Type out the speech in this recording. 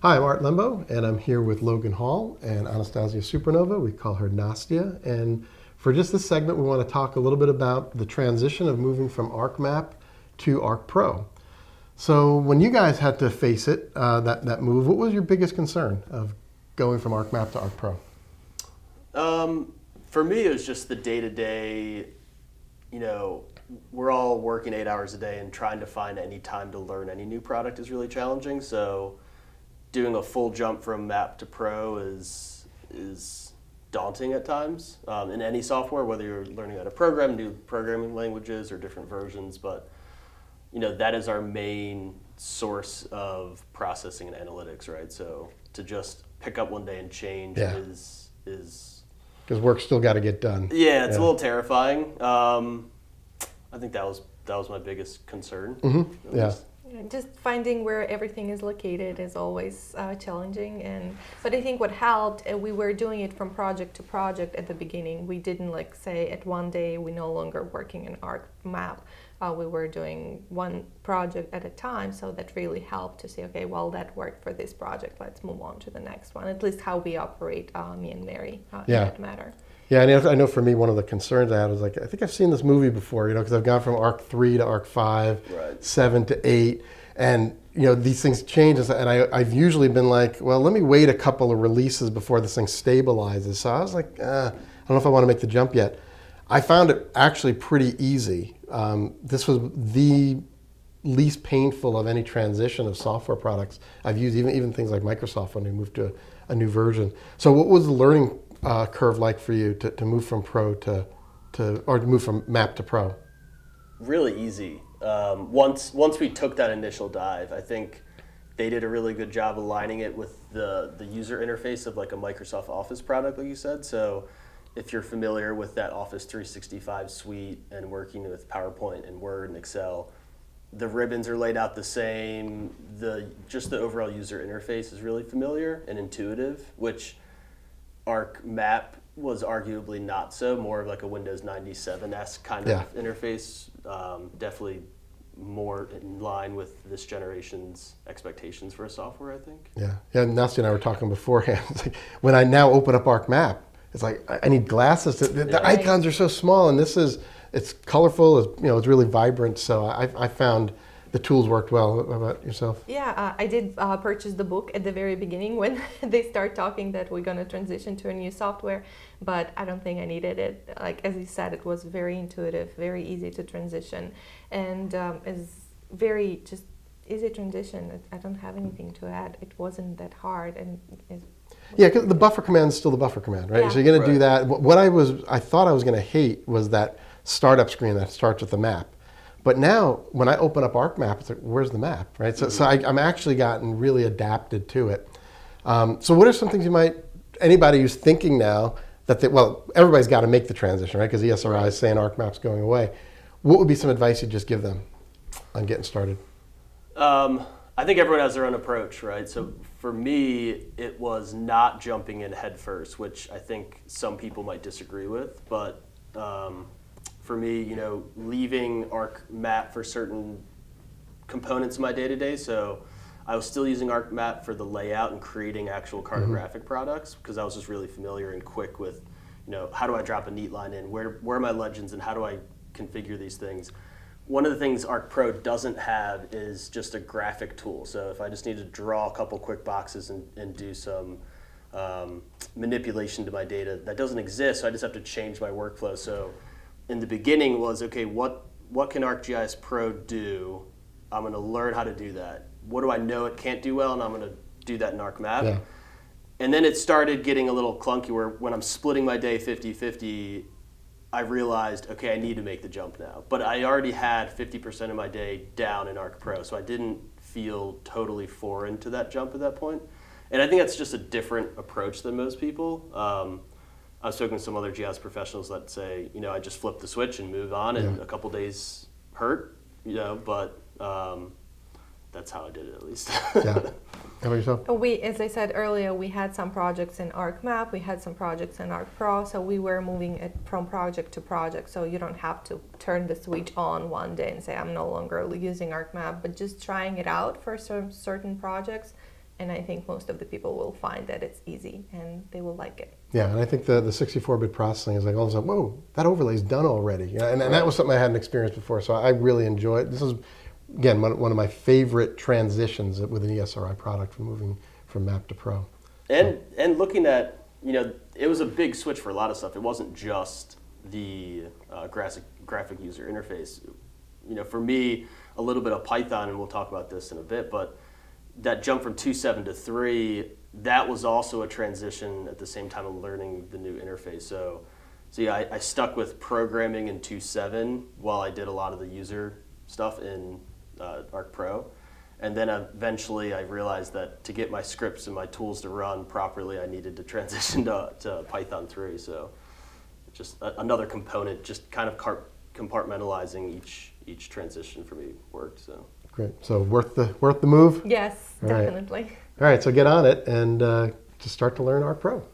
Hi, I'm Art Lembo, and I'm here with Logan Hall and Anastasia Supernova. We call her Nastya. And for just this segment, we want to talk a little bit about the transition of moving from ArcMap to ArcPro. So when you guys had to face it, that move, what was your biggest concern of going from ArcMap to ArcPro? For me, it was just the day-to-day, we're all working 8 hours a day, and trying to find any time to learn any new product is really challenging. So doing a full jump from Map to Pro is daunting at times in any software, whether you're learning how to program new programming languages or different versions. But that is our main source of processing and analytics, right? So to just pick up one day and change is because work's still got to get done. Yeah, it's a little terrifying. I think that was my biggest concern. Mm-hmm. Yeah. Just finding where everything is located is always challenging, but I think what helped, we were doing it from project to project at the beginning. We didn't say at one day we no longer working in ArcMap. We were doing one project at a time, so that really helped to say, okay, well, that worked for this project. Let's move on to the next one. At least how we operate, me and Mary, in that matter. Yeah, and I know for me, one of the concerns I had was I think I've seen this movie before, because I've gone from Arc 3 to Arc 5, right. 7 to 8, and these things change, and I've usually been like, well, let me wait a couple of releases before this thing stabilizes. So I was like, I don't know if I want to make the jump yet. I found it actually pretty easy. This was the least painful of any transition of software products I've used, even things like Microsoft when we moved to a new version. So what was the learning curve like for you to move from Pro or to move from Map to Pro? Really easy. Once we took that initial dive, I think they did a really good job aligning it with the user interface of like a Microsoft Office product, like you said. So if you're familiar with that Office 365 suite and working with PowerPoint and Word and Excel, the ribbons are laid out the same. Just the overall user interface is really familiar and intuitive, which ArcMap was arguably not so, more of like a Windows 97-esque kind of interface. Definitely more in line with this generation's expectations for a software, I think. Yeah, Nastya and I were talking beforehand. It's like, when I now open up ArcMap, it's like I need glasses. The icons are so small, and it's colorful. It's really vibrant. So I found the tools worked well. How about yourself? Yeah, I did purchase the book at the very beginning when they start talking that we're going to transition to a new software, but I don't think I needed it. Like, as you said, it was very intuitive, very easy to transition, and is very just easy transition. I don't have anything to add. It wasn't that hard, and because the buffer command is still the buffer command, right? Yeah. So you're going to do that. What I thought I was going to hate was that startup screen that starts with the map. But now, when I open up ArcMap, it's like, where's the map, right? So I'm actually gotten really adapted to it. So what are some things anybody who's thinking now everybody's got to make the transition, right? Because ESRI is saying ArcMap's going away. What would be some advice you'd just give them on getting started? I think everyone has their own approach, right? So for me, it was not jumping in head first, which I think some people might disagree with. But for me, leaving ArcMap for certain components of my day-to-day. So I was still using ArcMap for the layout and creating actual cartographic products, because I was just really familiar and quick with, how do I drop a neat line in? Where are my legends, and how do I configure these things? One of the things ArcPro doesn't have is just a graphic tool. So if I just need to draw a couple quick boxes and do some manipulation to my data, that doesn't exist, so I just have to change my workflow. So in the beginning was, okay, what can ArcGIS Pro do? I'm going to learn how to do that. What do I know it can't do well? And I'm going to do that in ArcMap. Yeah. And then it started getting a little clunky where when I'm splitting my day 50-50, I realized, okay, I need to make the jump now. But I already had 50% of my day down in ArcPro, so I didn't feel totally foreign to that jump at that point. And I think that's just a different approach than most people. I've spoken to some other GIS professionals that say, I just flip the switch and move on, and a couple days hurt, but that's how I did it, at least. Yeah. How about yourself? As I said earlier, we had some projects in ArcMap, we had some projects in ArcPro, so we were moving it from project to project, so you don't have to turn the switch on one day and say, I'm no longer using ArcMap, but just trying it out for some certain projects And I think most of the people will find that it's easy and they will like it. Yeah, and I think the 64-bit processing is like all of a sudden, whoa, that overlay is done already. And that was something I hadn't experienced before, so I really enjoy it. This is, again, one of my favorite transitions with an ESRI product from moving from Map to Pro. And looking at, it was a big switch for a lot of stuff. It wasn't just the graphic user interface. For me, a little bit of Python, and we'll talk about this in a bit, but that jump from 2.7 to 3, that was also a transition at the same time of learning the new interface. So yeah, I stuck with programming in 2.7 while I did a lot of the user stuff in Arc Pro. And then eventually I realized that to get my scripts and my tools to run properly, I needed to transition to Python 3. So just another component, just kind of compartmentalizing each transition for me worked. So. Great. So worth the move? Yes, All right. definitely. All right, so get on it and just start to learn Arc Pro.